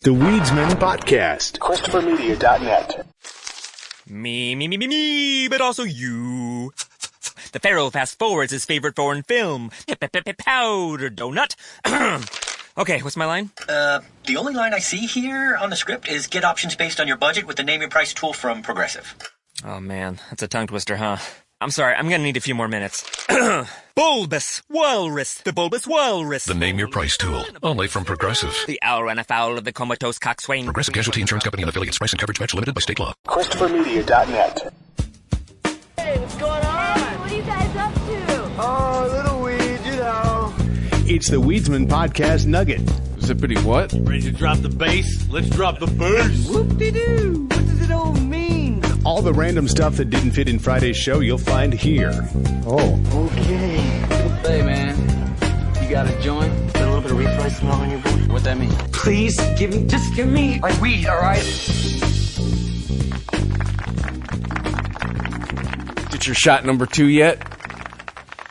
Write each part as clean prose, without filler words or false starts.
The Weedsman Podcast. ChristopherMedia.net. Me, but also you. The Pharaoh fast forwards his favorite foreign film, Powder Donut. Okay, what's my line? The only line I see here on the script is get options based on your budget with the name your price tool from Progressive. Oh man, that's a tongue twister, huh? I'm sorry, I'm gonna need a few more minutes. Bulbous Walrus, the Bulbous Walrus. The name your price tool, only from Progressive. The owl ran afoul of the comatose coxswain. Progressive Casualty Insurance Company and affiliates. Price and coverage match limited by state law. ChristopherMedia.net. Hey, what's going on? Hey, what are you guys up to? Oh, little weed, you know. It's the Weedsman Podcast Nugget. Zippity what? Ready to drop the bass? Let's drop the bass. Whoop-de-doo. What does it all mean? All the random stuff that didn't fit in Friday's show you'll find here. Oh. Okay. Hey, man. You got a joint? Got a little bit of refried smell on your boy? What'd that mean? Please, just give me my weed, all right? Get your shot number 2 yet?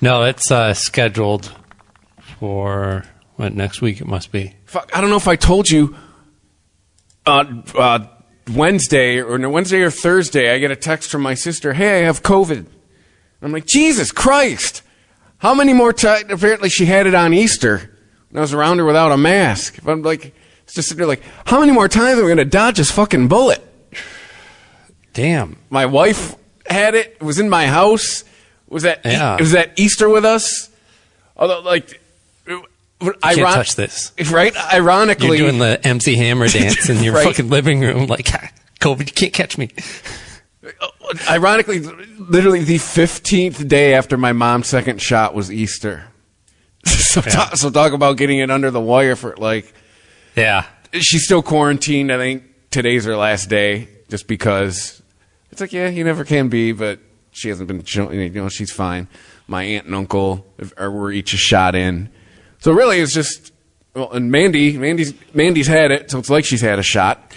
No, it's scheduled for, next week it must be. Fuck, I don't know if I told you. Wednesday or Thursday, I get a text from my sister, hey, I have COVID. I'm like, Jesus Christ. How many more times? Apparently she had it on Easter. And I was around her without a mask. I'm like, it's just sitting there like, how many more times are we going to dodge this fucking bullet? Damn. My wife had it. It was in my house. It was at Easter with us. Although, like, can't touch this. Right? Ironically. You're doing the MC Hammer dance in your right? fucking living room. Like, COVID, you can't catch me. Ironically, literally the 15th day after my mom's second shot was Easter. So talk about getting it under the wire for, like... Yeah. She's still quarantined. I think today's her last day, just because... It's like, yeah, you never can be, but she hasn't been... she's fine. My aunt and uncle were each a shot in. So really, it's just... Well, and Mandy's had it, so it's like she's had a shot.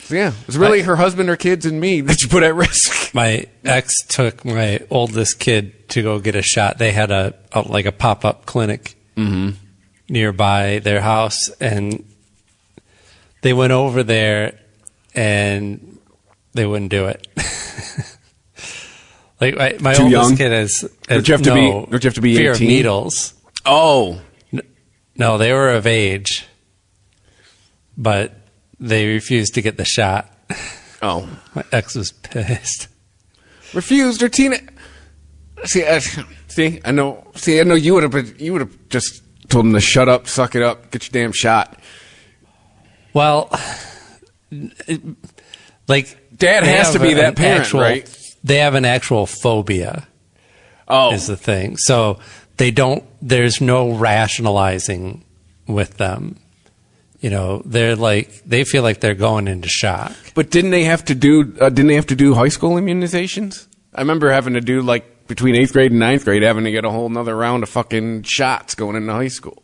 So yeah, it's really her husband, her kids, and me that you put at risk. My ex took my oldest kid to go get a shot. They had a pop-up clinic nearby their house, and they went over there, and they wouldn't do it. Like my Too oldest young? kid has Don't you have to be fear 18? of needles. Oh. No, they were of age, but they refused to get the shot. Oh. My ex was pissed. Refused or Tina. I know you would have just told him to shut up, suck it up, get your damn shot. Well, Dad has to be that parent, right? They have an actual phobia. Oh. Is the thing. So there's no rationalizing with them. They feel like they're going into shock. But didn't they have to do high school immunizations? I remember having to do, like, between 8th grade and 9th grade, having to get a whole nother round of fucking shots going into high school.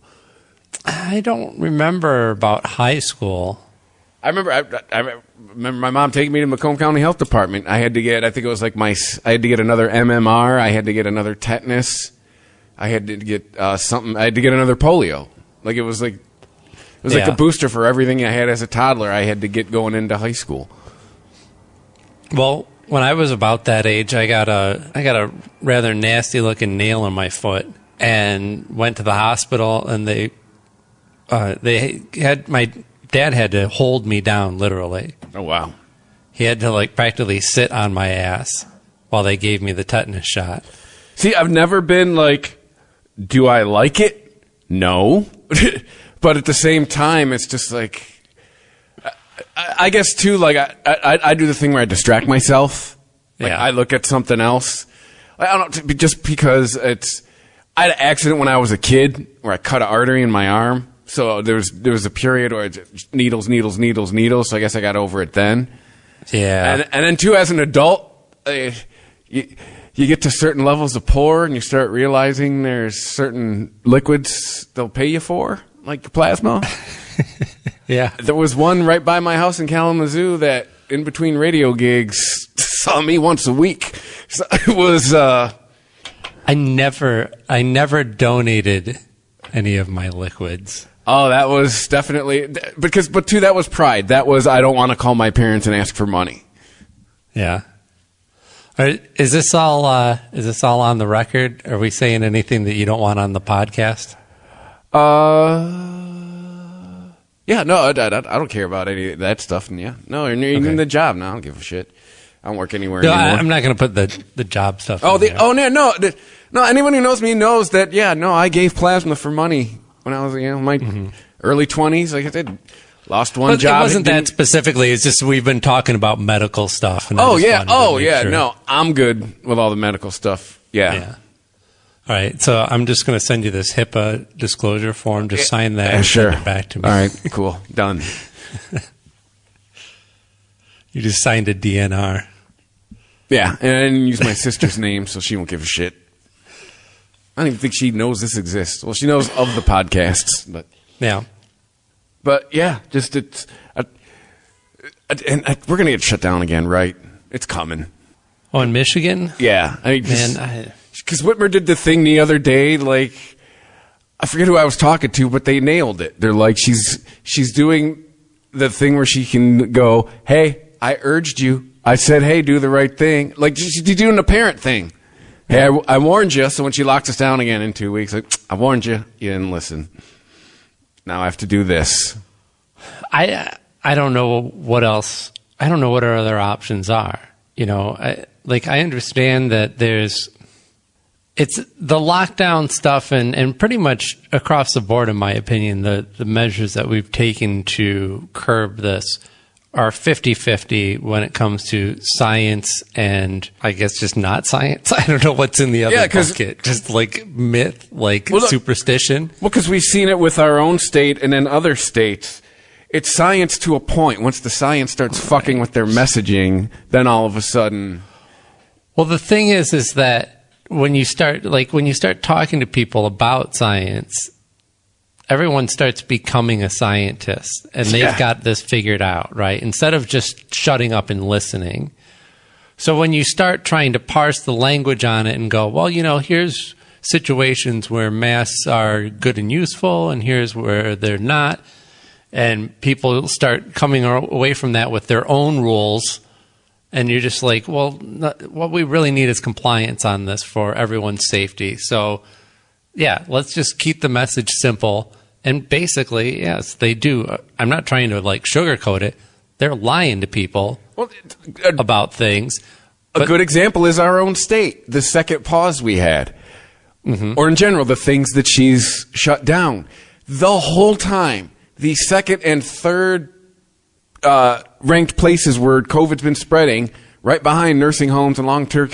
I don't remember about high school. I remember my mom taking me to Macomb County Health Department. I had to get, I think it was like I had to get another MMR. I had to get another tetanus. I had to get something. I had to get another polio. Like, it was like a booster for everything I had as a toddler. I had to get going into high school. Well, when I was about that age, I got a rather nasty looking nail in my foot and went to the hospital, and they had my dad had to hold me down, literally. Oh, wow. He had to practically sit on my ass while they gave me the tetanus shot. See, I've never been like, do I like it? No. But at the same time, it's just like, I guess too, like, I do the thing where I distract myself. Like, I look at something else. I don't know, just because I had an accident when I was a kid where I cut an artery in my arm. So there was a period where it's needles. So I guess I got over it then. Yeah. And then too, as an adult, you get to certain levels of poor, and you start realizing there's certain liquids they'll pay you for, like plasma. Yeah. There was one right by my house in Kalamazoo that, in between radio gigs, saw me once a week. So it was. I never donated any of my liquids. Oh, that was definitely but that was pride. That was I don't want to call my parents and ask for money. Yeah. All right, is this all on the record? Are we saying anything that you don't want on the podcast? Yeah, no, I don't care about any of that stuff. And even the job. No, I don't give a shit. I don't work anywhere anymore. I'm not going to put the job stuff. No. Anyone who knows me knows that. Yeah, no, I gave plasma for money when I was my early 20s. Like I said, lost one job. It wasn't that specifically. It's just we've been talking about medical stuff. And Sure. No, I'm good with all the medical stuff. Yeah. All right, so I'm just going to send you this HIPAA disclosure form. Just sign that and sure. send it back to me. All right, cool. Done. You just signed a DNR. Yeah, and I didn't use my sister's name, so she won't give a shit. I don't even think she knows this exists. Well, she knows of the podcasts, but... Yeah. But, yeah, just it's... we're going to get shut down again, right? It's coming. Oh, in Michigan? Yeah. Because Whitmer did the thing the other day, like... I forget who I was talking to, but they nailed it. They're like, she's doing the thing where she can go, hey, I urged you. I said, hey, do the right thing. Like, she's doing the parent thing. Hey, I warned you, so when she locks us down again in 2 weeks, like, I warned you. You didn't listen. Now I have to do this. I don't know what else. I don't know what our other options are. I understand that it's the lockdown stuff and pretty much across the board, in my opinion, the measures that we've taken to curb this are 50-50 when it comes to science and I guess just not science. I don't know what's in the other bucket. Just like myth, superstition. Well, because we've seen it with our own state and then other states. It's science to a point. Once the science starts fucking with their messaging, then all of a sudden... Well, the thing is that when you start talking to people about science... everyone starts becoming a scientist, and they've got this figured out, right? Instead of just shutting up and listening. So when you start trying to parse the language on it and go, well, here's situations where masks are good and useful, and here's where they're not, and people start coming away from that with their own rules, and you're just like, well, what we really need is compliance on this for everyone's safety. So, yeah, let's just keep the message simple. And basically, yes, they do. I'm not trying to sugarcoat it. They're lying to people about things. A good example is our own state, the second pause we had. Or in general, the things that she's shut down. The whole time, the second and third ranked places where COVID's been spreading, right behind nursing homes and long-term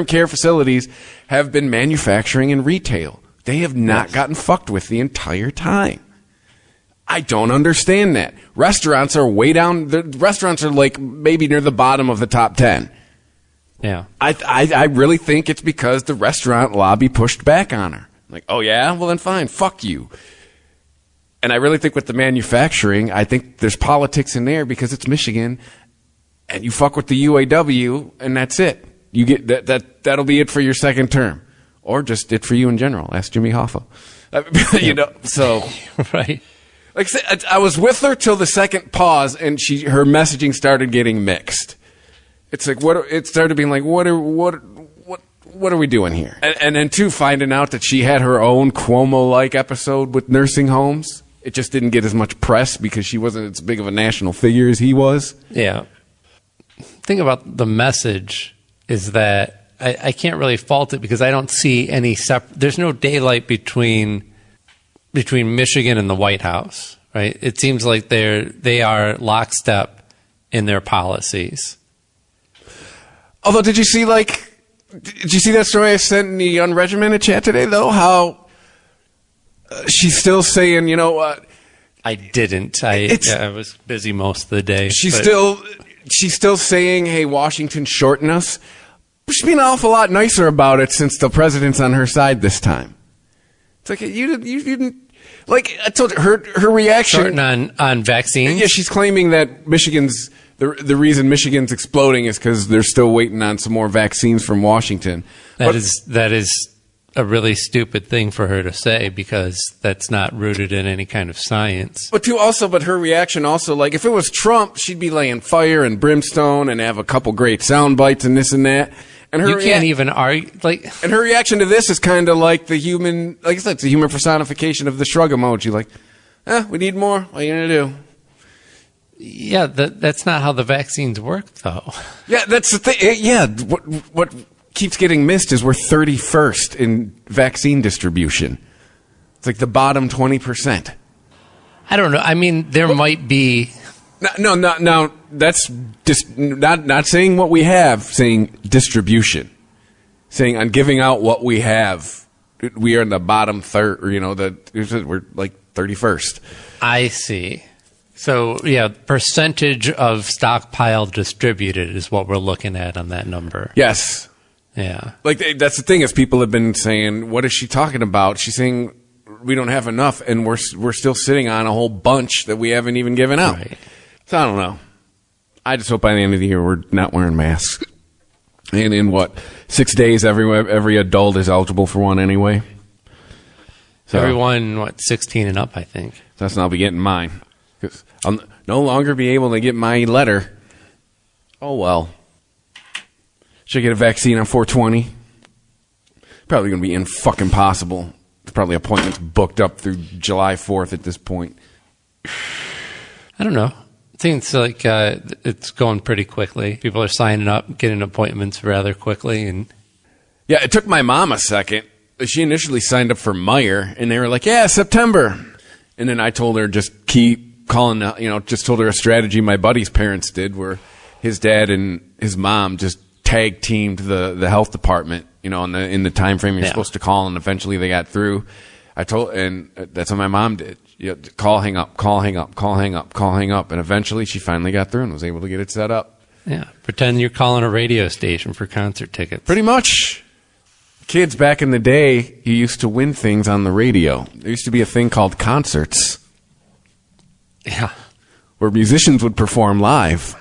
care facilities, have been manufacturing and retail. They have not gotten fucked with the entire time. I don't understand that. Restaurants are way down. The restaurants are maybe near the bottom of the top 10. Yeah. I really think it's because the restaurant lobby pushed back on her. Like, oh yeah? Well then fine. Fuck you. And I really think with the manufacturing, I think there's politics in there because it's Michigan and you fuck with the UAW and that's it. You get that'll be it for your second term. Or just it for you in general. Ask Jimmy Hoffa. So right. Like I said, I was with her till the second pause, and her messaging started getting mixed. It's like it started being like, what are we doing here? And then finding out that she had her own Cuomo-like episode with nursing homes. It just didn't get as much press because she wasn't as big of a national figure as he was. Yeah. Thing about the message is that I can't really fault it because I don't see any there's no daylight between Michigan and the White House, right? It seems like they are lockstep in their policies. Although, did you see that story I sent in the unregimented chat today, though? How she's still saying, I didn't. I was busy most of the day. She's still saying, hey, Washington, shorten us. She's been an awful lot nicer about it since the president's on her side this time. It's like, you didn't, I told you, her reaction. Shorten on vaccines? Yeah, she's claiming that the reason Michigan's exploding is because they're still waiting on some more vaccines from Washington. That is a really stupid thing for her to say because that's not rooted in any kind of science. But her reaction also, like, if it was Trump, she'd be laying fire and brimstone and have a couple great sound bites and this and that. And you can't even argue, like. And her reaction to this is kind of like the human, like I said, it's the human personification of the shrug emoji. Like, we need more. What are you gonna do? Yeah, that's not how the vaccines work, though. Yeah, that's the thing. Yeah, what keeps getting missed is we're 31st in vaccine distribution. It's like the bottom 20%. I don't know. I mean, there might be. No. That's just not saying what we have. Saying distribution. Saying on giving out what we have, we are in the bottom third. Or, we're like 31st. I see. So, yeah, percentage of stockpile distributed is what we're looking at on that number. Yes. Yeah. Like, that's the thing is people have been saying, what is she talking about? She's saying we don't have enough, and we're still sitting on a whole bunch that we haven't even given out. Right. So I don't know. I just hope by the end of the year we're not wearing masks. And in 6 days, every adult is eligible for one anyway. So, everyone, 16 and up, I think. So that's when I'll be getting mine. 'Cause I'll no longer be able to get my letter. Oh, well. Should I get a vaccine on 420? Probably going to be fucking impossible. There's probably appointments booked up through July 4th at this point. I don't know. I think it's like it's going pretty quickly. People are signing up, getting appointments rather quickly. And yeah, it took my mom a second. She initially signed up for Meyer, and they were like, yeah, September. And then I told her just keep calling, just told her a strategy my buddy's parents did where his dad and his mom just tag teamed the health department, in the time frame you're supposed to call, and eventually they got through. And that's what my mom did. Call, hang up, call, hang up, call, hang up, call, hang up, and eventually she finally got through and was able to get it set up. Yeah, pretend you're calling a radio station for concert tickets. Pretty much. Kids back in the day, you used to win things on the radio. There used to be a thing called concerts. Yeah. Where musicians would perform live.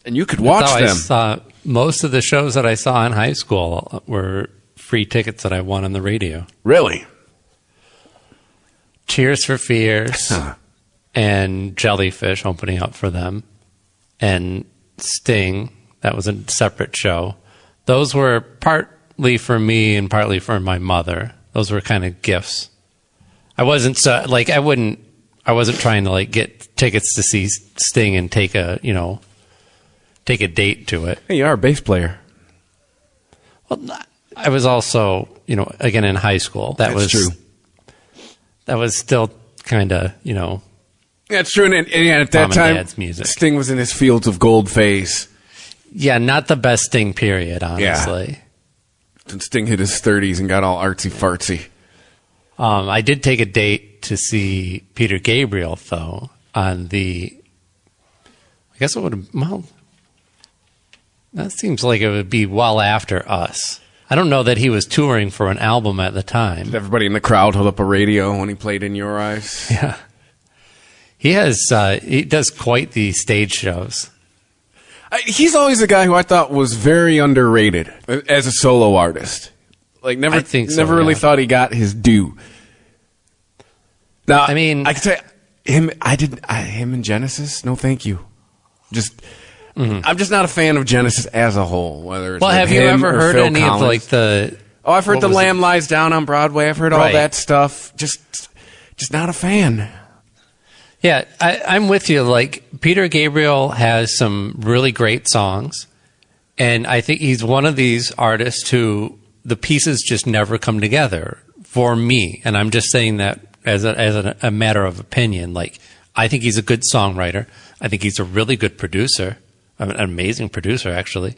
And you could watch them. Most of the shows that I saw in high school were free tickets that I won on the radio. Really? Tears for Fears and Jellyfish opening up for them. And Sting, that was a separate show. Those were partly for me and partly for my mother. Those were kind of gifts. I wasn't trying to get tickets to see Sting and take a date to it. Hey, you are a bass player. Well, I was also, again in high school. That's true. That was still kind of, Yeah, it's true. And at that time, Sting was in his Fields of Gold phase. Yeah, not the best Sting period, honestly. Yeah. And Sting hit his 30s and got all artsy-fartsy. I did take a date to see Peter Gabriel, though, on I guess it would have, that seems like it would be well after us. I don't know that he was touring for an album at the time. Everybody in the crowd held up a radio when he played In Your Eyes. Yeah. He does quite the stage shows. He's always a guy who I thought was very underrated as a solo artist. Never really thought he got his due. Now, I can tell you, him and Genesis, no thank you. I'm just not a fan of Genesis as a whole. Whether it's have you ever heard Phil any Collins. of the? Oh, I've heard The Lamb Lies Down on Broadway. I've heard all that stuff. Just not a fan. Yeah, I'm with you. Peter Gabriel has some really great songs, and I think he's one of these artists who the pieces just never come together for me. And I'm just saying that as a matter of opinion. I think he's a good songwriter. I think he's a really good producer. An amazing producer, actually.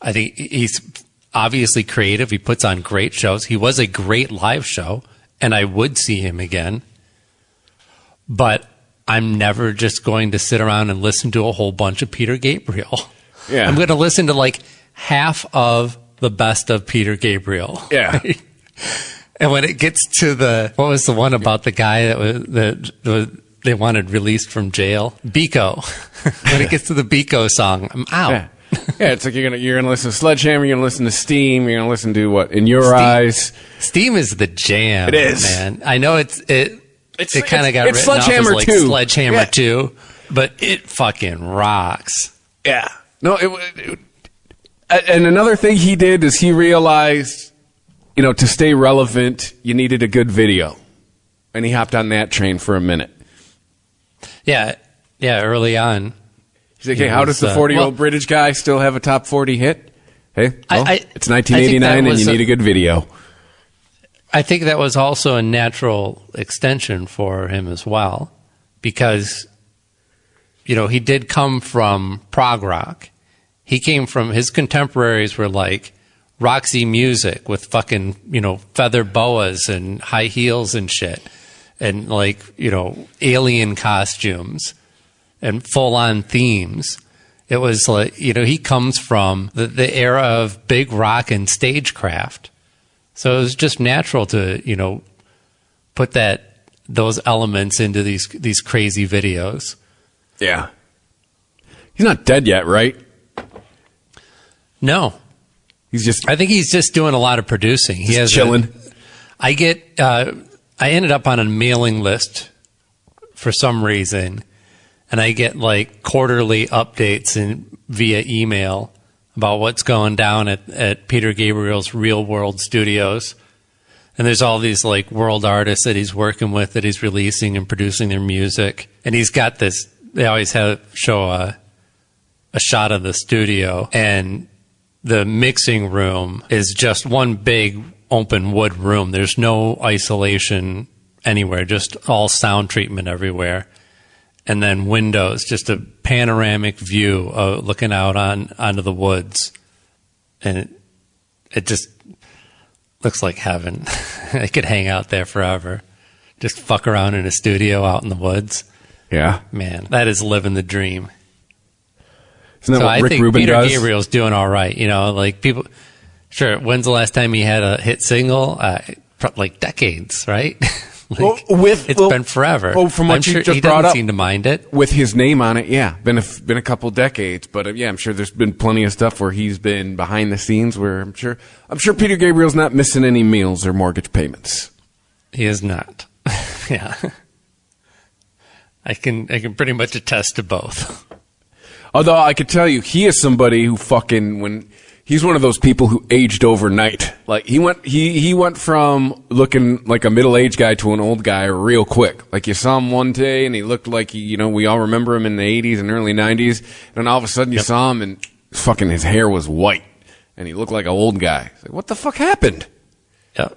I think he's obviously creative. He puts on great shows. He was a great live show, and I would see him again. But I'm never just going to sit around and listen to a whole bunch of Peter Gabriel. Yeah. I'm going to listen to half of the best of Peter Gabriel. Yeah. And when it gets to what was the one about the guy that they wanted released from jail? Biko. When it gets to the Biko song, I'm out. Yeah. Yeah, it's like you're gonna listen to Sledgehammer, you're gonna listen to Steam, you're gonna listen to what? In Your Eyes. Steam is the jam. It is, man. I know it kind of got it's written off as like 2. Sledgehammer 2, but it fucking rocks. Yeah. No, and another thing he did is he realized, to stay relevant, you needed a good video. And he hopped on that train for a minute. Yeah, early on. He's like, hey, how does the 40-year-old British guy still have a top 40 hit? Hey, it's 1989 and you need a good video. I think that was also a natural extension for him as well, because, he did come from prog rock. He came from, his contemporaries were like Roxy Music with fucking, feather boas and high heels and shit. And like, alien costumes and full on themes. It was like, he comes from the era of big rock and stagecraft. So it was just natural to, put those elements into these crazy videos. Yeah. He's not dead yet, right? No. I think he's just doing a lot of producing. He has chilling. I ended up on a mailing list for some reason, and I get like quarterly updates via email about what's going down at Peter Gabriel's Real World Studios. And there's all these like world artists that he's working with, that he's releasing and producing their music. And he's got this, they always show a shot of the studio, and the mixing room is just one big open wood room. There's no isolation anywhere, just all sound treatment everywhere. And then windows, just a panoramic view of looking out onto the woods. And it just looks like heaven. I could hang out there forever. Just fuck around in a studio out in the woods. Yeah. Man, that is living the dream. Isn't that so what I Rick think Rubin Peter does? Gabriel's doing all right. Like people... Sure, when's the last time he had a hit single? Like decades, right? It's been forever. Well, from what you just he brought doesn't up, seem to mind it. With his name on it, yeah, been a couple decades, but I'm sure there's been plenty of stuff where he's been behind the scenes. Where I'm sure Peter Gabriel's not missing any meals or mortgage payments. He is not. Yeah, I can pretty much attest to both. Although I could tell you, he is somebody who he's one of those people who aged overnight. Like he went from looking like a middle-aged guy to an old guy real quick. Like you saw him one day and he looked like we all remember him in the 80s and early 90s, and then all of a sudden you saw him and fucking his hair was white and he looked like an old guy. It's like, what the fuck happened? Yeah.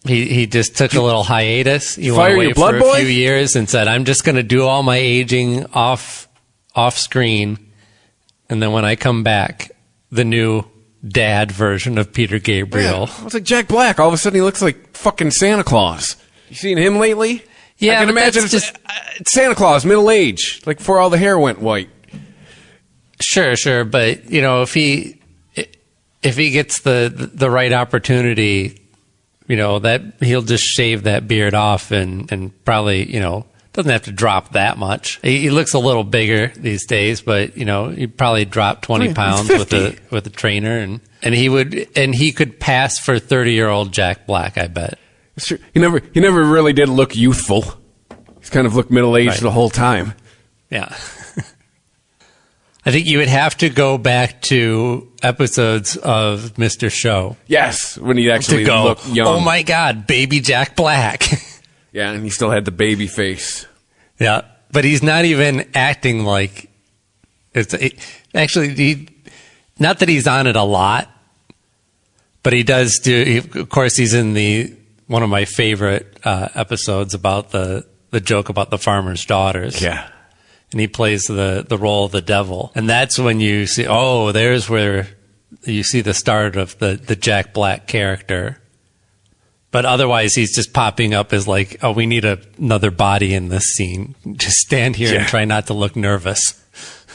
He just took a little hiatus. He fire went away your blood for boy? a few years and said, I'm just going to do all my aging off screen, and then when I come back, the new dad version of Peter Gabriel. Yeah, it's like Jack Black. All of a sudden, he looks like fucking Santa Claus. You seen him lately? Yeah, I can imagine it's Santa Claus, middle age, like before all the hair went white. Sure, but if he gets the right opportunity, that he'll just shave that beard off and probably doesn't have to drop that much. He looks a little bigger these days, but he'd probably drop 20 pounds with a trainer, and he could pass for 30-year-old Jack Black, I bet. It's true. He never really did look youthful. He's kind of looked middle-aged the whole time. Yeah. I think you would have to go back to episodes of Mr. Show. Yes, when he actually looked young. Oh my God, baby Jack Black. Yeah, and he still had the baby face. Yeah, but he's not even acting like actually, not that he's on it a lot, but he does do. Of course, he's in one of my favorite episodes about the joke about the farmer's daughters. Yeah, and he plays the role of the devil, and that's when you see. Oh, there's where you see the start of the Jack Black character. But otherwise, he's just popping up as like, oh, we need another body in this scene. Just stand here and try not to look nervous.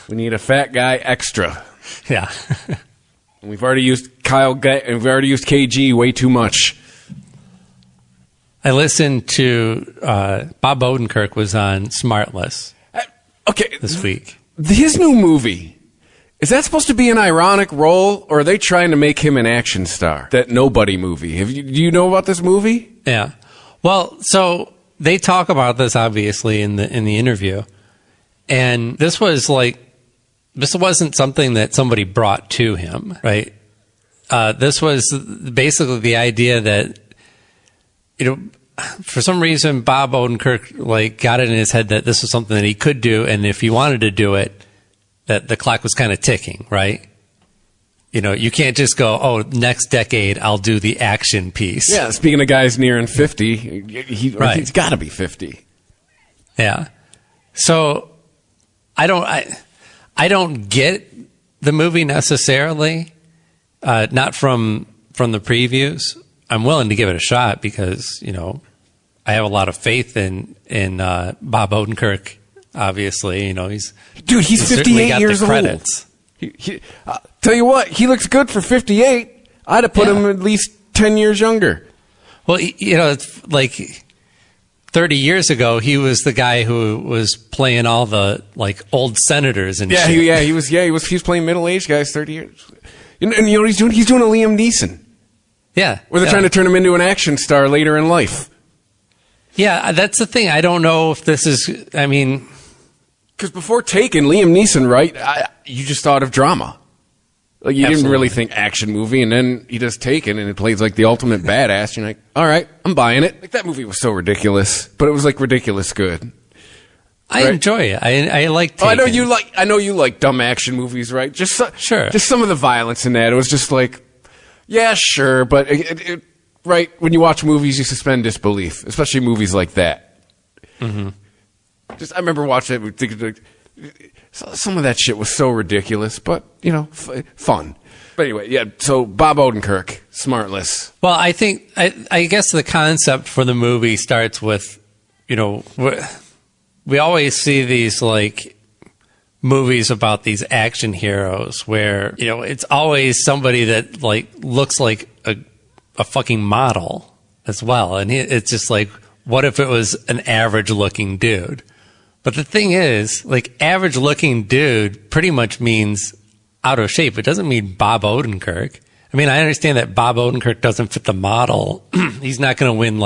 We need a fat guy extra. Yeah. We've already used we've already used KG way too much. I listened to Bob Odenkirk was on Smartless. Okay, this week. His new movie Is that supposed to be an ironic role, or are they trying to make him an action star? That Nobody movie. Do you know about this movie? Yeah. Well, so they talk about this obviously in the interview, and this wasn't something that somebody brought to him, right? This was basically the idea that, for some reason Bob Odenkirk got it in his head that this was something that he could do, and if he wanted to do it, that the clock was kind of ticking, right? You can't just go, oh, next decade I'll do the action piece. Yeah, speaking of guys nearing 50, he's got to be 50. Yeah. So I don't get the movie necessarily, not from the previews. I'm willing to give it a shot because, I have a lot of faith in Bob Odenkirk. Obviously, he's 58 years old. Credits. Tell you what, he looks good for 58. I'd have put him at least 10 years younger. Well, it's like 30 years ago, he was the guy who was playing all the old senators and shit. He was playing middle-aged guys 30 years. And you know what he's doing? He's doing a Liam Neeson. Yeah. Where they're trying to turn him into an action star later in life. Yeah, that's the thing. I don't know if this is, because before Taken, Liam Neeson, right? You just thought of drama. You didn't really think action movie, and then he does Taken, and it plays like the ultimate badass. You're like, all right, I'm buying it. That movie was so ridiculous, but it was ridiculous good. I enjoy it. I like Taken. I know you like dumb action movies, right? Sure. Just some of the violence in that. It was just yeah, sure, but right when you watch movies, you suspend disbelief, especially movies like that. Mm-hmm. I remember watching it, thinking some of that shit was so ridiculous, but fun. But anyway, yeah. So Bob Odenkirk, Smartless. Well, I think I guess the concept for the movie starts with, we always see these movies about these action heroes where it's always somebody that looks like a fucking model as well, and it's just what if it was an average looking dude? But the thing is, average looking dude pretty much means out of shape. It doesn't mean Bob Odenkirk. I mean, I understand that Bob Odenkirk doesn't fit the model. He's not going to win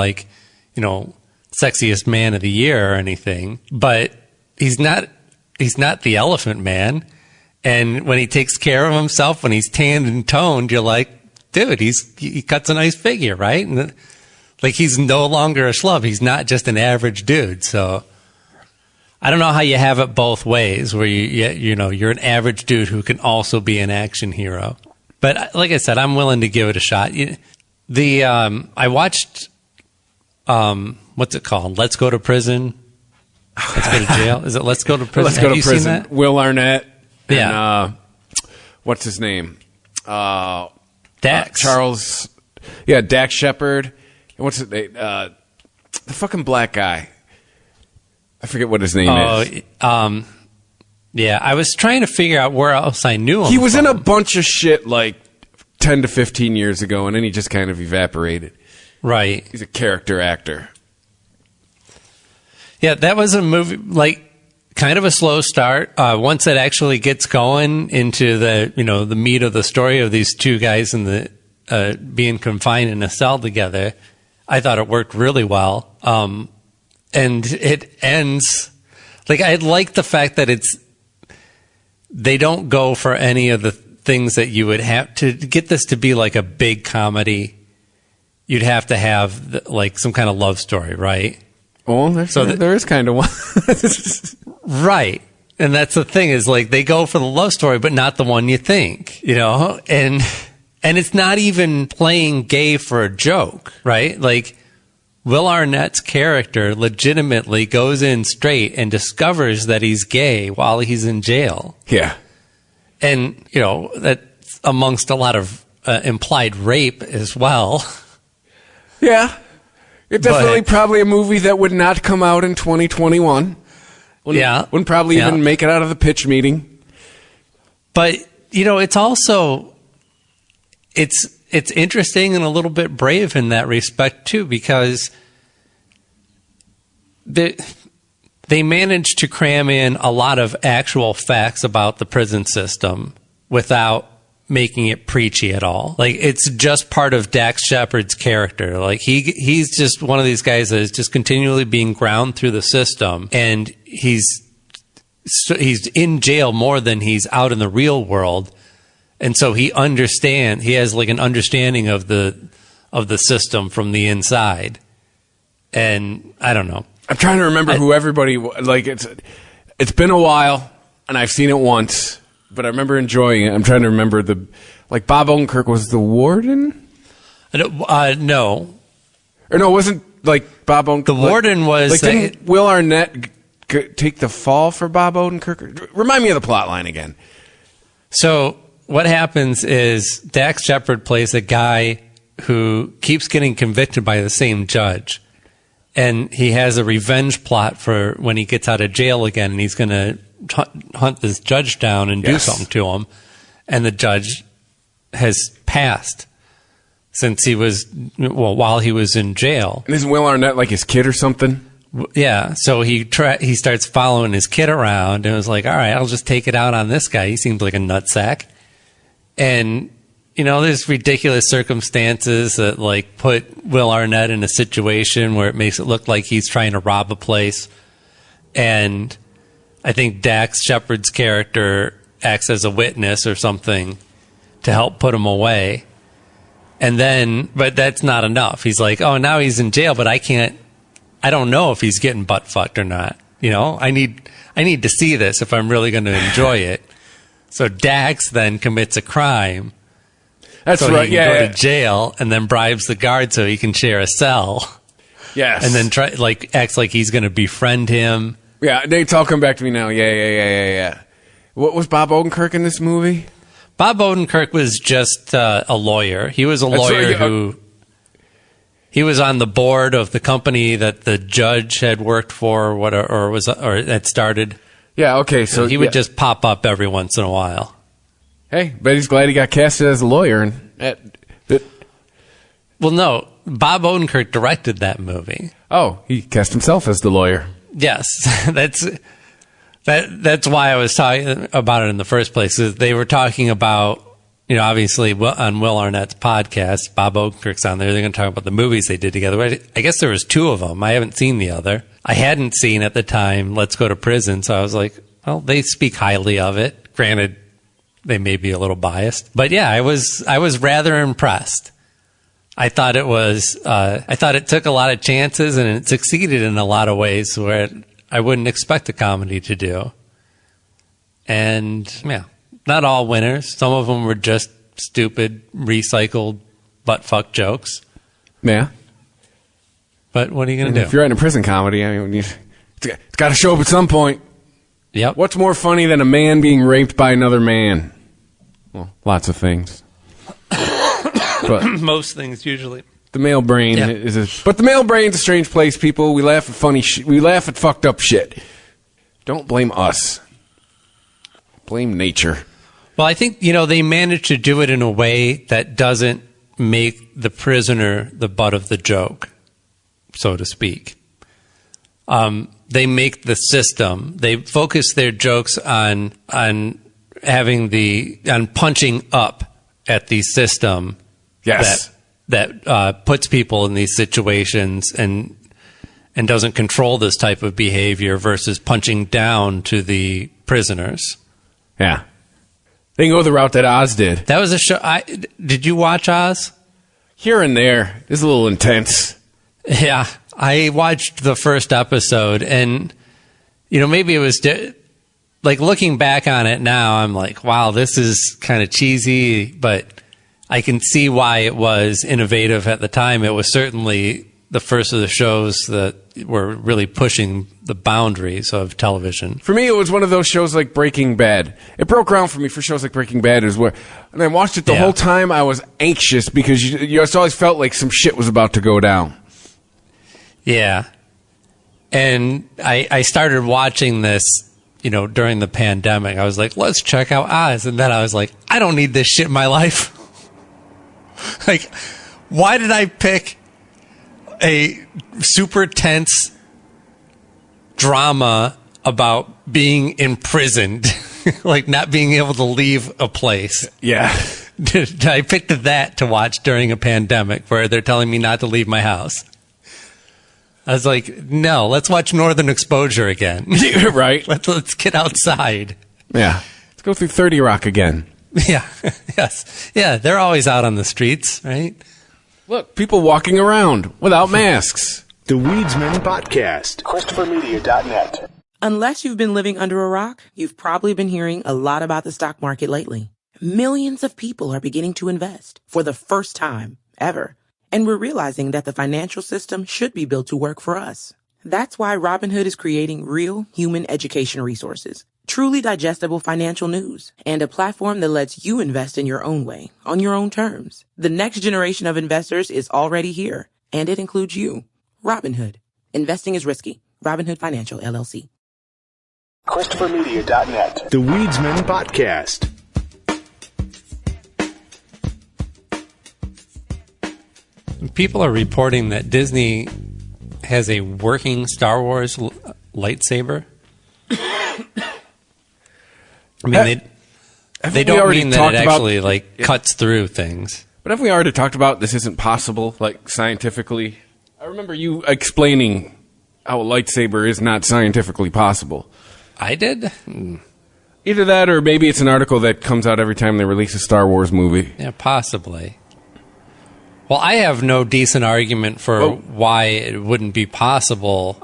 sexiest man of the year or anything, but he's not the Elephant Man. And when he takes care of himself, when he's tanned and toned, you're like, dude, he cuts a nice figure, right? And he's no longer a schlub. He's not just an average dude. So I don't know how you have it both ways, where you're an average dude who can also be an action hero. But like I said, I'm willing to give it a shot. I watched what's it called? Let's Go to Prison. Let's Go to Jail. Is it Let's Go to Prison? Let's Go Have to you Prison. seen that? Will Arnett. And, yeah. What's his name? Dax. Charles. Yeah, Dax Shepard. And what's his name? The fucking black guy. I forget what his name is. Yeah, I was trying to figure out where else I knew him. He was in a bunch of shit 10 to 15 years ago, and then he just kind of evaporated. Right. He's a character actor. Yeah, that was a movie, kind of a slow start. Once it actually gets going into the meat of the story of these two guys in the being confined in a cell together, I thought it worked really well. And it ends I like the fact that they don't go for any of the things that you would have to get this to be a big comedy. You'd have to have some kind of love story, right? Well, there is kind of one. Right. And that's the thing is they go for the love story, but not the one you think, and it's not even playing gay for a joke, right? Will Arnett's character legitimately goes in straight and discovers that he's gay while he's in jail. Yeah. And, that's amongst a lot of implied rape as well. Yeah. It's definitely probably a movie that would not come out in 2021. Wouldn't probably even make it out of the pitch meeting. But, it's also, it's interesting and a little bit brave in that respect too, because they managed to cram in a lot of actual facts about the prison system without making it preachy at all. Like, it's just part of Dax Shepard's character. Like, he's just one of these guys that is just continually being ground through the system, and he's in jail more than he's out in the real world. And so he has like an understanding of the system from the inside. And I don't know. I'm trying to remember who everybody, like, it's been a while, and I've seen it once, but I remember enjoying it. I'm trying to remember like, Bob Odenkirk was the warden? No. Or no, it wasn't, like, Bob Odenkirk. The warden was... Like, didn't Will Arnett take the fall for Bob Odenkirk? Remind me of the plot line again. So what happens is Dax Shepard plays a guy who keeps getting convicted by the same judge. And he has a revenge plot for when he gets out of jail again, and he's going to hunt this judge down and do something to him. And the judge has passed since while he was in jail. And isn't Will Arnett like his kid or something? Yeah. So he starts following his kid around and was like, all right, I'll just take it out on this guy. He seems like a nutsack. And, there's ridiculous circumstances that, like, put Will Arnett in a situation where it makes it look like he's trying to rob a place. And I think Dax Shepard's character acts as a witness or something to help put him away. But that's not enough. He's like, oh, now he's in jail, but I don't know if he's getting butt fucked or not. I need to see this if I'm really going to enjoy it. So Dax then commits a crime. That's so right. He can go to jail and then bribes the guard so he can share a cell. Yes. And then acts like he's going to befriend him. Yeah, it's all come back to me now. Yeah. What was Bob Odenkirk in this movie? Bob Odenkirk was just a lawyer. He was a lawyer who... He was on the board of the company that the judge had worked for, or had started. Yeah, okay. So he would just pop up every once in a while. Hey, bet he's glad he got casted as a lawyer. Well, no, Bob Odenkirk directed that movie. Oh, he cast himself as the lawyer. Yes, that's why I was talking about it in the first place. They were talking about. Obviously, on Will Arnett's podcast, Bob Odenkirk's on there. They're going to talk about the movies they did together. I guess there was 2 of them. I haven't seen the other. I hadn't seen at the time Let's Go to Prison, so I was like, well, they speak highly of it. Granted, they may be a little biased. But yeah, I was rather impressed. I thought it took a lot of chances, and it succeeded in a lot of ways where I wouldn't expect a comedy to do. And, yeah. Not all winners. Some of them were just stupid, recycled butt-fuck jokes. Yeah. But what are you going to do? If you're writing a prison comedy, it's got to show up at some point. Yep. What's more funny than a man being raped by another man? Well, lots of things. But most things, usually. The male brain but the male brain's a strange place, people. We laugh at funny shit. We laugh at fucked up shit. Don't blame us. Blame nature. Well, I think, they managed to do it in a way that doesn't make the prisoner the butt of the joke, so to speak. They make the system. They focus their jokes on punching up at the system. Yes. That puts people in these situations and doesn't control this type of behavior versus punching down to the prisoners. Yeah. They can go the route that Oz did. That was a show. Did you watch Oz? Here and there. It's a little intense. Yeah. I watched the first episode, and, maybe it was... like, looking back on it now, I'm like, wow, this is kind of cheesy, but I can see why it was innovative at the time. It was certainly the first of the shows that were really pushing the boundaries of television. For me, it was one of those shows like Breaking Bad. It broke ground for me for shows like Breaking Bad. And I watched it the whole time. I was anxious because you always felt like some shit was about to go down. Yeah. And I started watching this, during the pandemic. I was like, let's check out Oz. And then I was like, I don't need this shit in my life. Like, why did I pick a super tense drama about being imprisoned like not being able to leave a place. Yeah. I picked that to watch during a pandemic where they're telling me not to leave my house. I was like, no, let's watch Northern Exposure again. Right. Let's get outside. Yeah. Let's go through 30 Rock again. Yeah. Yes. Yeah, they're always out on the streets, right? Look, people walking around without masks. The Weedsman Podcast. ChristopherMedia.net. Unless you've been living under a rock, you've probably been hearing a lot about the stock market lately. Millions of people are beginning to invest for the first time ever. And we're realizing that the financial system should be built to work for us. That's why Robinhood is creating real human education resources, truly digestible financial news, and a platform that lets you invest in your own way, on your own terms. The next generation of investors is already here, and it includes you. Robinhood. Investing is risky. Robinhood Financial, LLC. ChristopherMedia.net. The Weedsman Podcast. People are reporting that Disney has a working Star Wars lightsaber. I mean, they don't mean that it actually cuts through things. But have we already talked about this isn't possible, like scientifically? I remember you explaining how a lightsaber is not scientifically possible. I did? Either that or maybe it's an article that comes out every time they release a Star Wars movie. Yeah, possibly. Well, I have no decent argument for why it wouldn't be possible.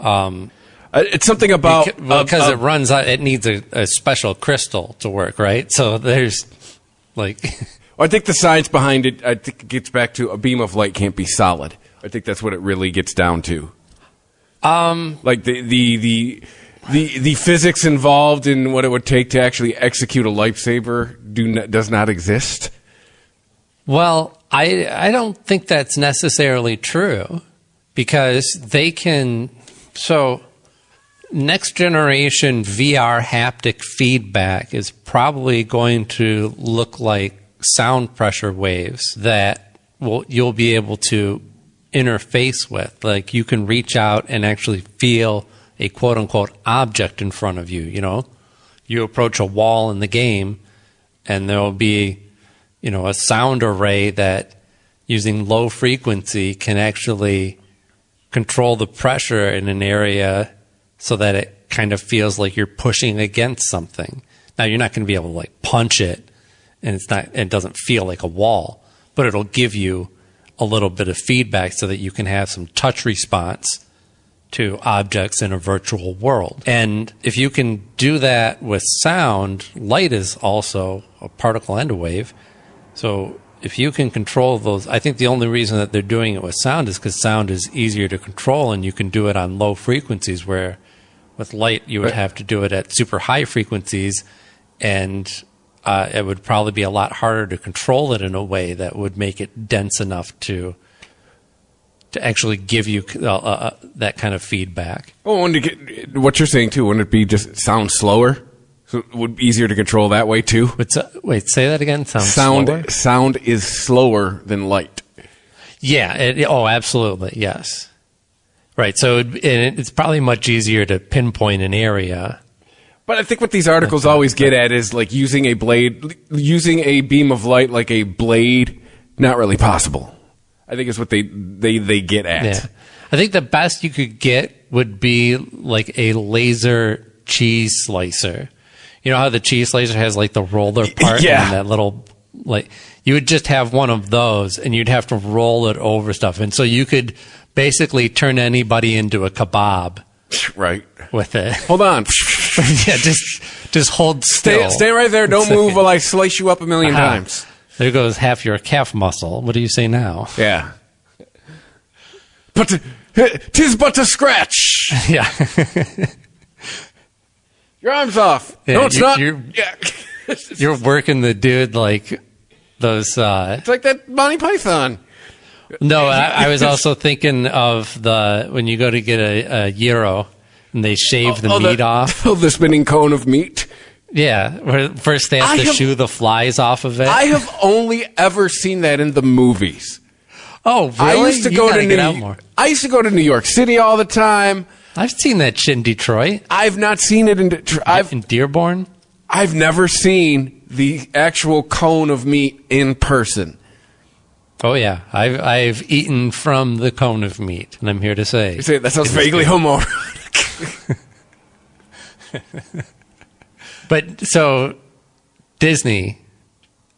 It's something about... Because it runs out, it needs a special crystal to work, right? So there's, like... I think the science behind it, I think it gets back to a beam of light can't be solid. I think that's what it really gets down to. Like the physics involved in what it would take to actually execute a lightsaber does not exist. Well, I don't think that's necessarily true because they can... So, next generation VR haptic feedback is probably going to look like sound pressure waves that you'll be able to interface with. Like you can reach out and actually feel a quote-unquote object in front of you, you know? You approach a wall in the game and there will be... a sound array that using low frequency can actually control the pressure in an area so that it kind of feels like you're pushing against something. Now you're not going to be able to like punch it and it doesn't feel like a wall, but it'll give you a little bit of feedback so that you can have some touch response to objects in a virtual world. And if you can do that with sound, light is also a particle and a wave. So if you can control those, I think the only reason that they're doing it with sound is because sound is easier to control and you can do it on low frequencies, where with light you would have to do it at super high frequencies, and it would probably be a lot harder to control it in a way that would make it dense enough to actually give you that kind of feedback. Oh, what you're saying too, wouldn't it be just sound slower? So it would be easier to control that way too? Wait, say that again? Slower? Sound is slower than light. Yeah. Absolutely. Yes. Right. So it's probably much easier to pinpoint an area. But I think what these articles always get at is like using a beam of light like a blade, not really possible. I think it's what they get at. Yeah. I think the best you could get would be like a laser cheese slicer. You know how the cheese slicer has like the roller part and that little, like, you would just have one of those and you'd have to roll it over stuff. And so you could basically turn anybody into a kebab. Right. With it. Hold on. Yeah, just hold still. Stay right there. Don't move while I slice you up a million times. There goes half your calf muscle. What do you say now? Yeah. But 'tis but a scratch. Yeah. Your arm's off. Yeah, no, it's not. You're working the dude like those... it's like that Monty Python. No, I was also thinking of when you go to get a gyro and they shave the meat off. The spinning cone of meat. Yeah, where first they have to shoo the flies off of it. I have only ever seen that in the movies. Oh, really? I used to go to New York City all the time. I've seen that shit in Detroit. I've not seen it in Detroit. In Dearborn? I've never seen the actual cone of meat in person. Oh yeah, I've eaten from the cone of meat, and I'm here to say That sounds vaguely homoerotic. But so Disney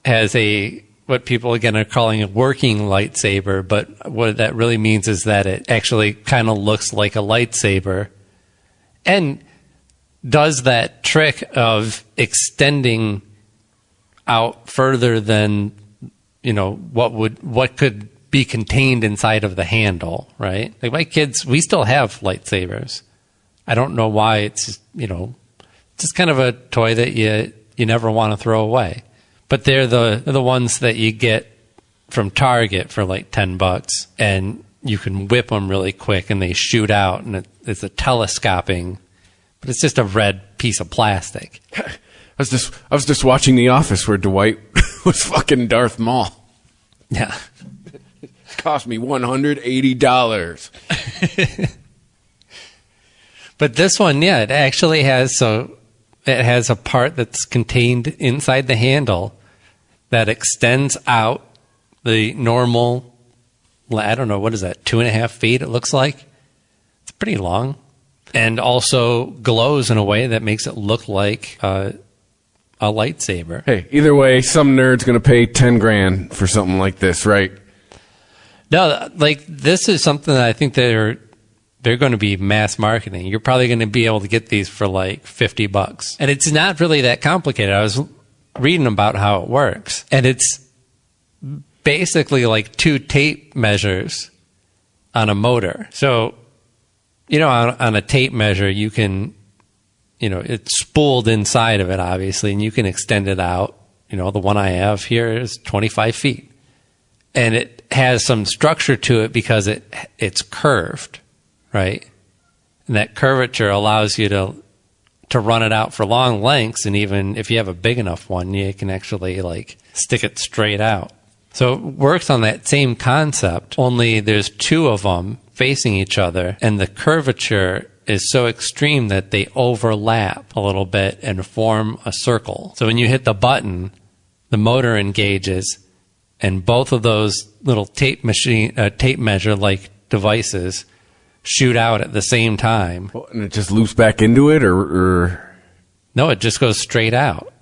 has what people again are calling a working lightsaber, but what that really means is that it actually kind of looks like a lightsaber and does that trick of extending out further than, what could be contained inside of the handle, right? Like my kids, we still have lightsabers. I don't know why. It's just kind of a toy that you never want to throw away. But they're the ones that you get from Target for like $10, and you can whip them really quick, and they shoot out, and it's a telescoping, but it's just a red piece of plastic. I was just watching The Office where Dwight was fucking Darth Maul. Yeah, it cost me $180. But this one, yeah, it actually has it has a part that's contained inside the handle that extends out the normal, I don't know, what is that, 2.5 feet it looks like? It's pretty long. And also glows in a way that makes it look like a lightsaber. Hey, either way, some nerd's going to pay $10,000 for something like this, right? No, like this is something that I think they're going to be mass marketing. You're probably going to be able to get these for like $50. And it's not really that complicated. I was reading about how it works. And it's basically like 2 tape measures on a motor. So, on a tape measure, you can, it's spooled inside of it, obviously, and you can extend it out. The one I have here is 25 feet. And it has some structure to it because it's curved. Right? And that curvature allows you to run it out for long lengths, and even if you have a big enough one, you can actually like stick it straight out. So it works on that same concept, only there's 2 of them facing each other, and the curvature is so extreme that they overlap a little bit and form a circle. So when you hit the button, the motor engages, and both of those little tape measure like devices shoot out at the same time. And it just loops back into it, or no, it just goes straight out.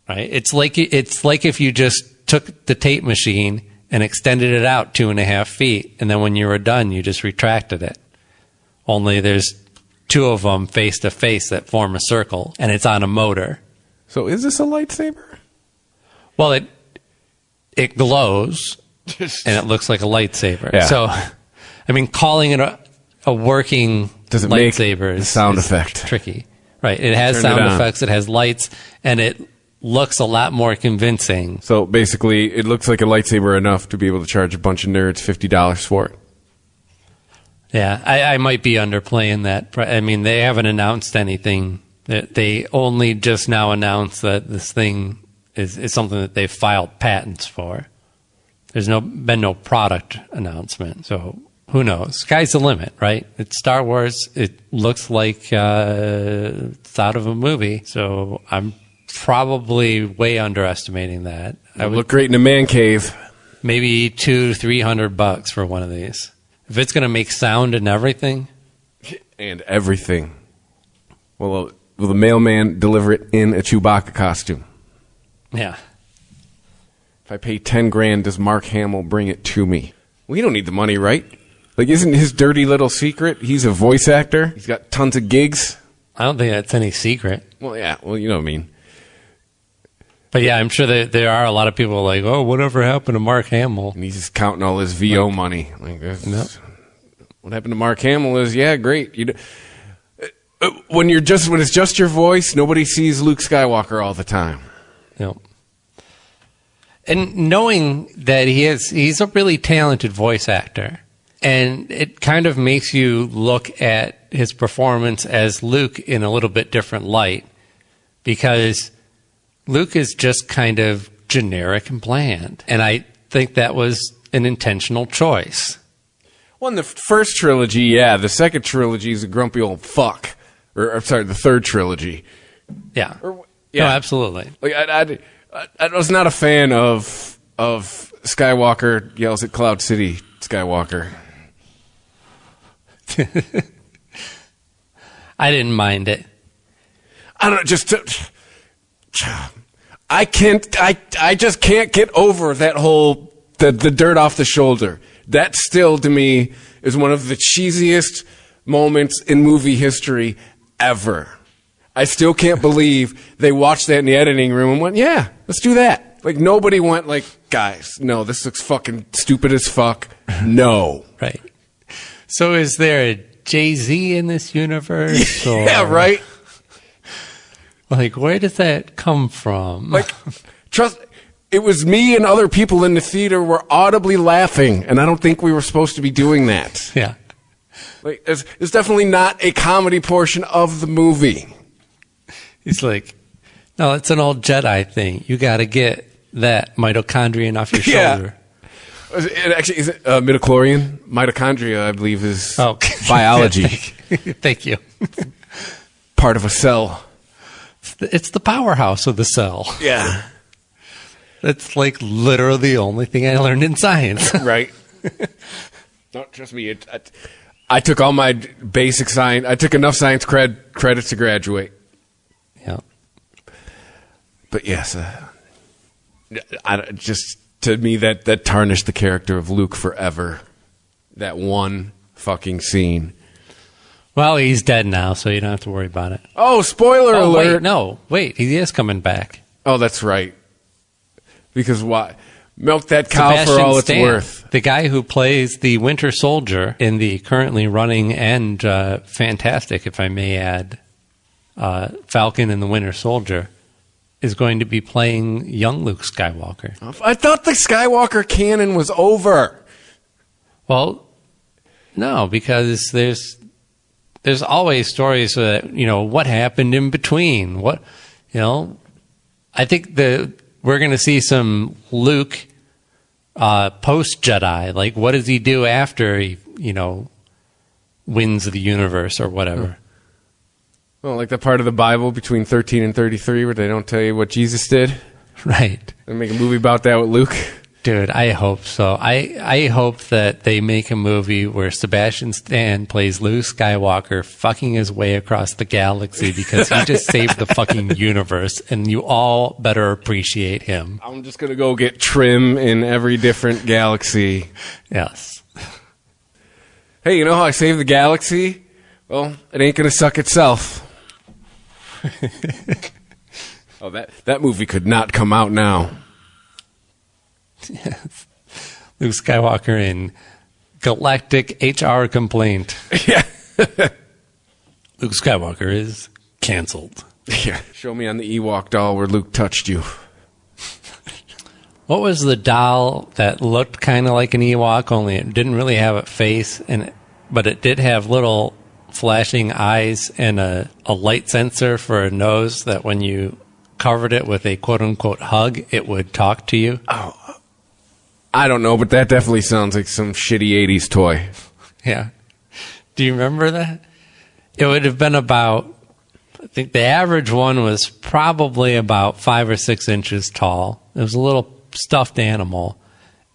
Right? It's like if you just took the tape machine and extended it out 2.5 feet, and then when you were done, you just retracted it. Only there's 2 of them face to face that form a circle, and it's on a motor. So is this a lightsaber? Well, it glows, and it looks like a lightsaber. Yeah. So, I mean, calling it a working lightsaber is sound effect tricky. Right. It has sound effects, it has lights, and it looks a lot more convincing. So basically, it looks like a lightsaber enough to be able to charge a bunch of nerds $50 for it. Yeah, I might be underplaying that. I mean, they haven't announced anything. They only just now announced that this thing is something that they've filed patents for. There's been no product announcement, so who knows? Sky's the limit, right? It's Star Wars. It looks like it's out of a movie, so I'm probably way underestimating that. I would look great in a man cave. Maybe $200-300 for one of these. If it's going to make sound and everything. And everything. Will the mailman deliver it in a Chewbacca costume? Yeah. If I pay $10,000, does Mark Hamill bring it to me? We don't need the money, right? Like, isn't his dirty little secret? He's a voice actor. He's got tons of gigs. I don't think that's any secret. Well, yeah. Well, you know what I mean. But yeah, I'm sure that there are a lot of people like, oh, whatever happened to Mark Hamill? And he's just counting all his VO money. Like, what happened to Mark Hamill is, yeah, great. When it's just your voice, nobody sees Luke Skywalker all the time. Yep. And knowing that he's a really talented voice actor, and it kind of makes you look at his performance as Luke in a little bit different light, because Luke is just kind of generic and bland. And I think that was an intentional choice. Well, in the first trilogy, yeah. The second trilogy is a grumpy old fuck. Or, I'm sorry, the third trilogy. Yeah. Yeah. No, absolutely. Like I was not a fan of Skywalker yells at Cloud City Skywalker. I didn't mind it. I don't know, I just can't get over that whole the dirt off the shoulder. That still to me is one of the cheesiest moments in movie history ever. I still can't believe they watched that in the editing room and went, yeah, let's do that. Like, nobody went like, guys, no, this looks fucking stupid as fuck. No. Right. So is there a Jay-Z in this universe? Yeah, right? Like, where does that come from? Like, trust, it was me and other people in the theater were audibly laughing, and I don't think we were supposed to be doing that. Yeah. Like, it's definitely not a comedy portion of the movie. He's like, no, it's an old Jedi thing. You got to get that mitochondrion off your shoulder. Actually, is it midichlorian? Mitochondria, I believe, is biology. Thank you. Part of a cell. It's the powerhouse of the cell. Yeah. That's like literally the only thing I learned in science. Right. Don't trust me. I took all my basic science. I took enough science credits to graduate. Yeah. But yes, just to me that tarnished the character of Luke forever. That one fucking scene. Well, he's dead now, so you don't have to worry about it. Oh, spoiler alert! Wait, he is coming back. Oh, that's right. Because why? Milk that cow for all it's worth. The guy who plays the Winter Soldier in the currently running and fantastic, if I may add, Falcon and the Winter Soldier, is going to be playing young Luke Skywalker. I thought the Skywalker canon was over. Well, no, because there's always stories that, what happened in between. I think we're going to see some Luke post Jedi. Like, what does he do after he, wins the universe or whatever? Well, like the part of the Bible between 13 and 33 where they don't tell you what Jesus did. Right. They make a movie about that with Luke. Dude, I hope so. I hope that they make a movie where Sebastian Stan plays Luke Skywalker fucking his way across the galaxy because he just saved the fucking universe, and you all better appreciate him. I'm just going to go get trim in every different galaxy. Yes. Hey, you know how I saved the galaxy? Well, it ain't going to suck itself. Oh, that movie could not come out now. Yes. Luke Skywalker in Galactic HR Complaint. Yeah. Luke Skywalker is canceled. Yeah. Show me on the Ewok doll where Luke touched you. What was the doll that looked kind of like an Ewok, only it didn't really have a face, but it did have little flashing eyes and a light sensor for a nose that when you covered it with a quote-unquote hug, it would talk to you? Oh, I don't know, but that definitely sounds like some shitty 80s toy. Yeah. Do you remember that? It would have been about, I think the average one was probably about 5 or 6 inches tall. It was a little stuffed animal.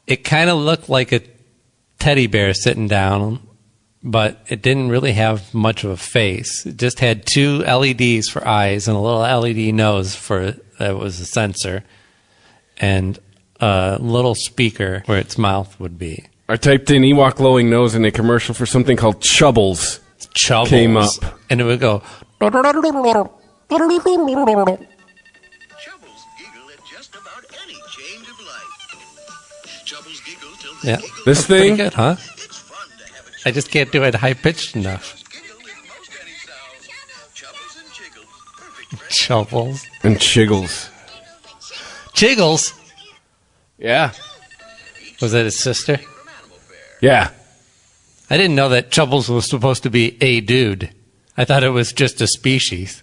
It kind of looked like a teddy bear sitting down, but it didn't really have much of a face. It just had 2 LEDs for eyes and a little LED nose that was a sensor, and a little speaker where its mouth would be. I typed in Ewok glowing nose in a commercial for something called Chubbles. Chubbles came up. And it would go. Chubbles giggle at just about any change of life. Chubbles giggle till they giggle. This thing? Pretty good, huh? It's fun to have a I just can't do it high-pitched enough. giggle with most any sound. Chubbles and Chiggles. Perfect friends. Chubbles. And Chiggles. Chiggles? Yeah. Was that his sister? Yeah. I didn't know that Chubbles was supposed to be a dude. I thought it was just a species.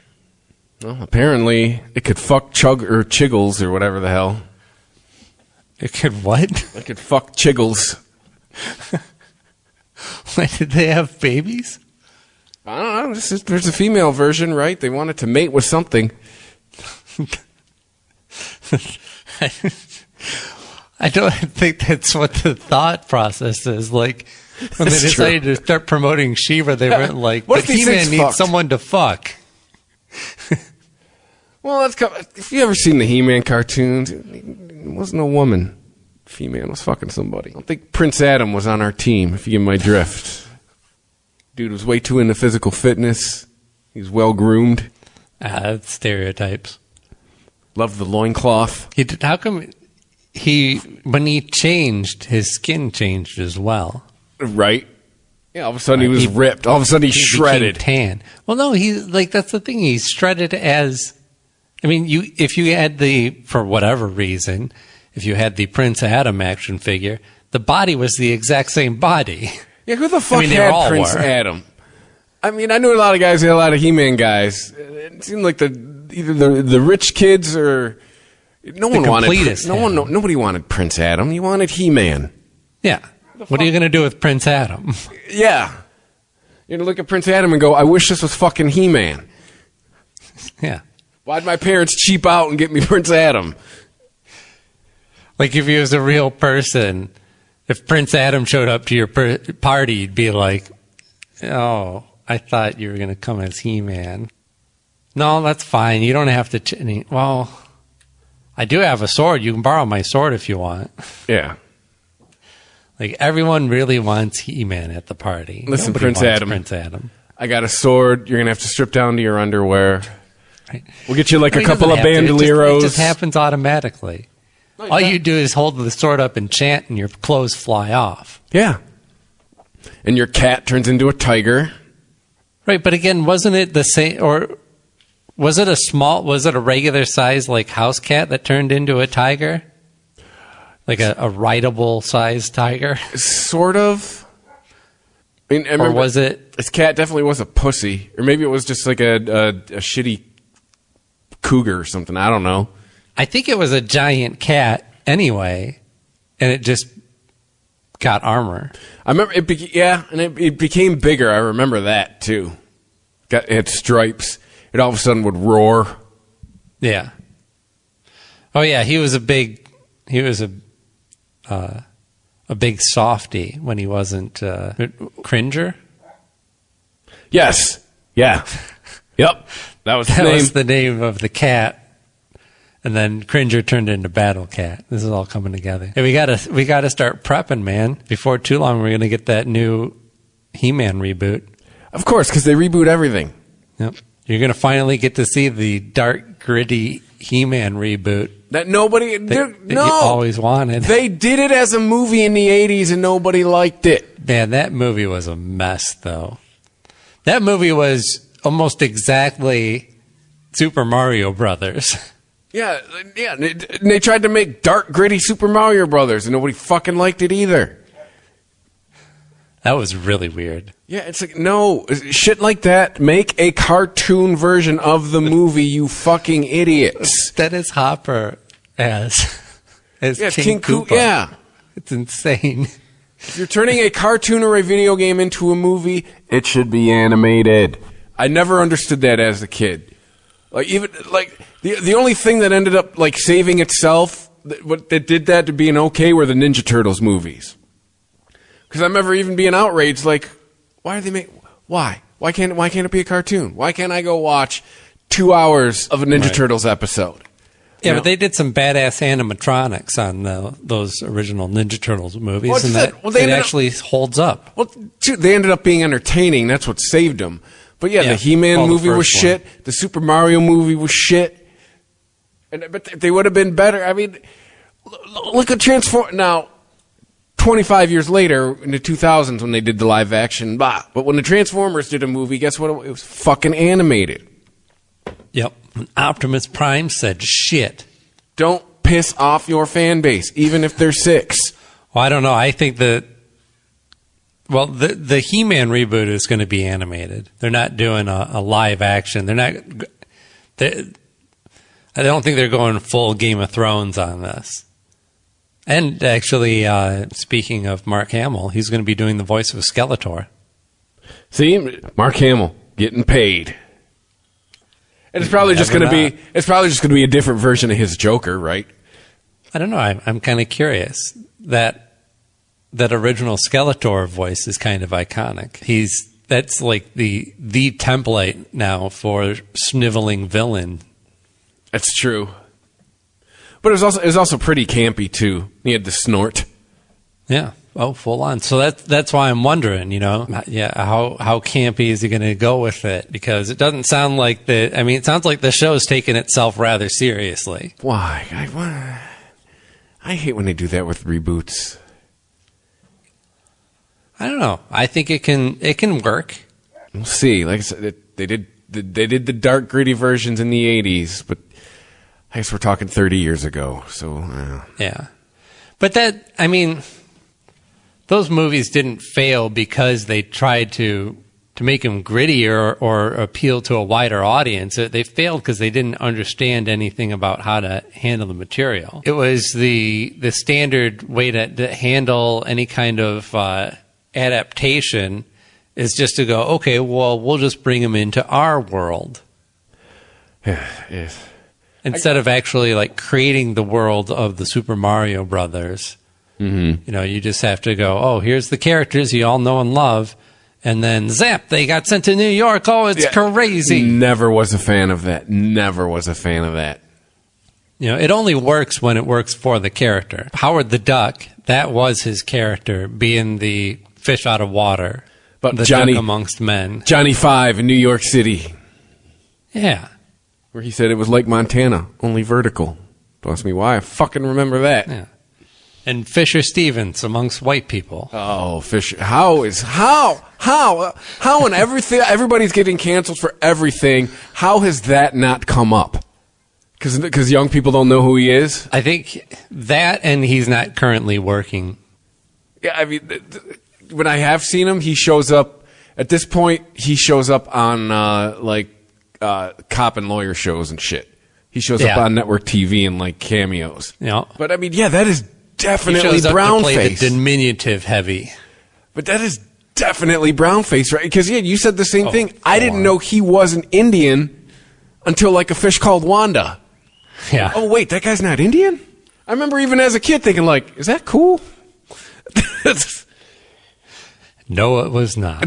Well, apparently it could fuck Chiggles or whatever the hell. It could what? It could fuck Chiggles. Why did they have babies? I don't know. There's a female version, right? They wanted to mate with something. I don't think that's what the thought process is. Like, when they decided to start promoting She-Ra, they weren't like, What but if these He-Man things needs fucked? someone to fuck. Well, if you ever seen the He-Man cartoons, it wasn't a woman. Female was fucking somebody. I don't think Prince Adam was on our team, if you get my drift. Dude was way too into physical fitness. He's well groomed. That's stereotypes. Loved the loincloth. How come when he changed, his skin changed as well? Right. Yeah, all of a sudden he was ripped. All of a sudden he shredded. Tan. Well, no, that's the thing. He's shredded as, if you had for whatever reason, if you had the Prince Adam action figure, the body was the exact same body. Yeah, who the fuck had Prince Adam? I knew a lot of guys who had a lot of He-Man guys. It seemed like either the rich kids or nobody wanted Prince Adam. You wanted He-Man. Yeah. What are you going to do with Prince Adam? Yeah. You're going to look at Prince Adam and go, I wish this was fucking He-Man. Yeah. Why'd my parents cheap out and get me Prince Adam? Like, if he was a real person, if Prince Adam showed up to your party, you'd be like, oh, I thought you were going to come as He-Man. No, that's fine. You don't have to... Well, I do have a sword. You can borrow my sword if you want. Yeah. Like, everyone really wants He-Man at the party. Listen, Nobody Prince wants Adam. Prince Adam. I got a sword. You're going to have to strip down to your underwear. Right. We'll get you a He couple of doesn't have to. bandoleros. It just happens automatically. All you do is hold the sword up and chant, and your clothes fly off. Yeah. And your cat turns into a tiger. Right, but again, wasn't it the same, or was it a regular size, like, house cat that turned into a tiger? Like a rideable size tiger? Sort of. Or was it? This cat definitely was a pussy. Or maybe it was just like a shitty cougar or something. I don't know. I think it was a giant cat anyway, and it just got armor. I remember it became bigger. I remember that too. It had stripes. It all of a sudden would roar. Yeah. Oh yeah, he was a big softy when he wasn't Cringer. Yes. Yeah. Yep. That was That the name. was the name of the cat. And then Cringer turned into Battle Cat. This is all coming together. Hey, we gotta start prepping, man. Before too long, we're gonna get that new He-Man reboot. Of course, because they reboot everything. Yep. You're gonna finally get to see the dark, gritty He-Man reboot That nobody... that you always wanted. They did it as a movie in the 80s and nobody liked it. Man, that movie was a mess, though. That movie was almost exactly Super Mario Brothers. Yeah. And they tried to make dark, gritty Super Mario Brothers, and nobody fucking liked it either. That was really weird. Yeah, it's like, no, shit like that. Make a cartoon version of the movie, you fucking idiots. Dennis Hopper as King Koopa. Yeah. It's insane. If you're turning a cartoon or a video game into a movie, it should be animated. I never understood that as a kid. The only thing that ended up saving itself, that did that to being okay, were the Ninja Turtles movies. Because I remember even being outraged, why can't it be a cartoon? Why can't I go watch 2 hours of a Ninja Turtles episode? Yeah, but they did some badass animatronics on those original Ninja Turtles movies, it actually holds up. Well, they ended up being entertaining. That's what saved them. But yeah, the He-Man movie was shit. The Super Mario movie was shit. But they would have been better. I mean, look at Transform now. 25 years later, in the 2000s, when they did the live action, but when the Transformers did a movie, guess what? It was fucking animated. Yep. Optimus Prime said shit. Don't piss off your fan base, even if they're 6. Well, I don't know. I think the He-Man reboot is going to be animated. They're not doing a live action. I don't think they're going full Game of Thrones on this. And actually, speaking of Mark Hamill, he's going to be doing the voice of Skeletor. See, Mark Hamill getting paid. And it's probably just going to be. It's probably just going to be a different version of his Joker, right? I don't know. I'm kind of curious. That original Skeletor voice is kind of iconic. That's like the template now for sniveling villain. That's true. But it was also pretty campy too. He had the snort. Yeah. Oh, full on. So that's why I'm wondering, how campy is he going to go with it? Because it doesn't sound like it sounds like the show's taking itself rather seriously. Why? I hate when they do that with reboots. I don't know. I think it can work. We'll see. Like I said, they did the dark, gritty versions in the 80s, but I guess we're talking 30 years ago. So yeah, but those movies didn't fail because they tried to make them grittier or appeal to a wider audience. They failed because they didn't understand anything about how to handle the material. It was the standard way to handle any kind of adaptation is just to go, okay, well, we'll just bring them into our world. Yes. Instead of actually like creating the world of the Super Mario Brothers. Mm-hmm. You just have to go, oh, here's the characters you all know and love. And then, zap, they got sent to New York. Oh, it's crazy. Never was a fan of that. It only works when it works for the character. Howard the Duck, that was his character, being the fish out of water. But the Johnny duck amongst men. Johnny Five in New York City. Yeah. Where he said it was Lake Montana, only vertical. Don't ask me why. I fucking remember that. Yeah. And Fisher Stevens amongst white people. Oh, Fisher. How and everything, everybody's getting canceled for everything. How has that not come up? Because young people don't know who he is? I think that, and he's not currently working. Yeah, I mean, when I have seen him, he shows up, at this point, he shows up on, cop and lawyer shows and shit. He shows up on network TV and, cameos. Yeah. But, I mean, that is definitely he shows up brown to play face. The diminutive heavy. But that is definitely brown face, right? Because you said the same thing. I didn't know he was an Indian until a fish called Wanda. Yeah. Oh wait, that guy's not Indian? I remember even as a kid thinking is that cool? No, it was not.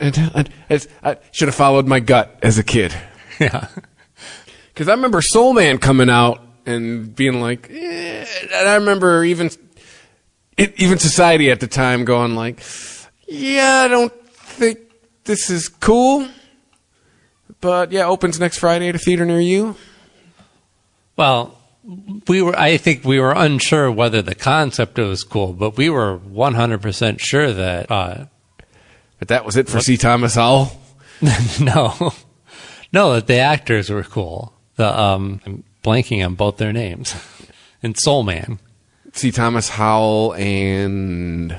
I should have followed my gut as a kid. Yeah. Because I remember Soul Man coming out and being and I remember even Society at the time going I don't think this is cool, but opens next Friday at a theater near you. Well, I think we were unsure whether the concept was cool, but we were 100% sure that. But that was it for C. Thomas Howell? No, that the actors were cool. I'm blanking on both their names. And Soul Man. C. Thomas Howell and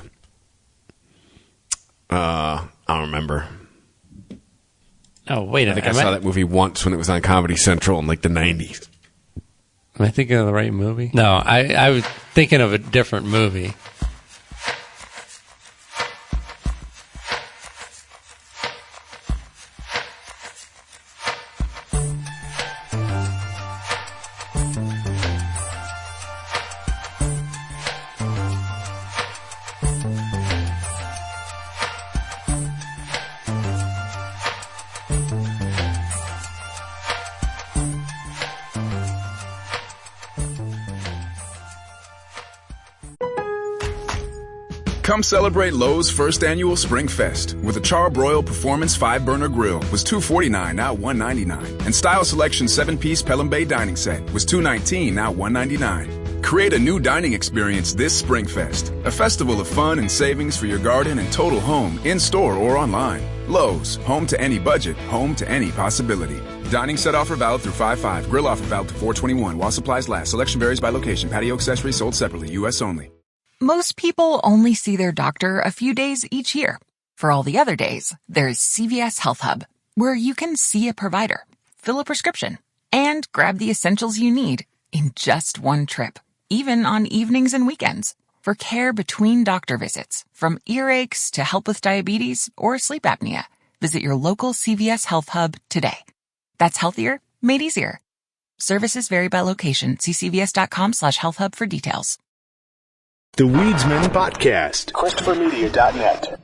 I don't remember. Oh, wait a minute. I saw that movie once when it was on Comedy Central in the 90s. Am I thinking of the right movie? No, I was thinking of a different movie. Come celebrate Lowe's first annual Spring Fest with a Charbroil Performance 5-burner grill was $249, now $199. And Style Selection 7-piece Pelham Bay dining set was $219, now $199. Create a new dining experience this Spring Fest. A festival of fun and savings for your garden and total home, in-store or online. Lowe's, home to any budget, home to any possibility. Dining set offer valid through 5/5. Grill offer valid to 4/21 while supplies last. Selection varies by location. Patio accessories sold separately. U.S. only. Most people only see their doctor a few days each year. For all the other days, there's CVS Health Hub, where you can see a provider, fill a prescription, and grab the essentials you need in just one trip, even on evenings and weekends. for care between doctor visits, from earaches to help with diabetes or sleep apnea. Visit your local CVS Health Hub today. That's healthier, made easier. Services vary by location. See cvs.com/healthhub for details. The Weedsman Podcast. ChristopherMedia.net.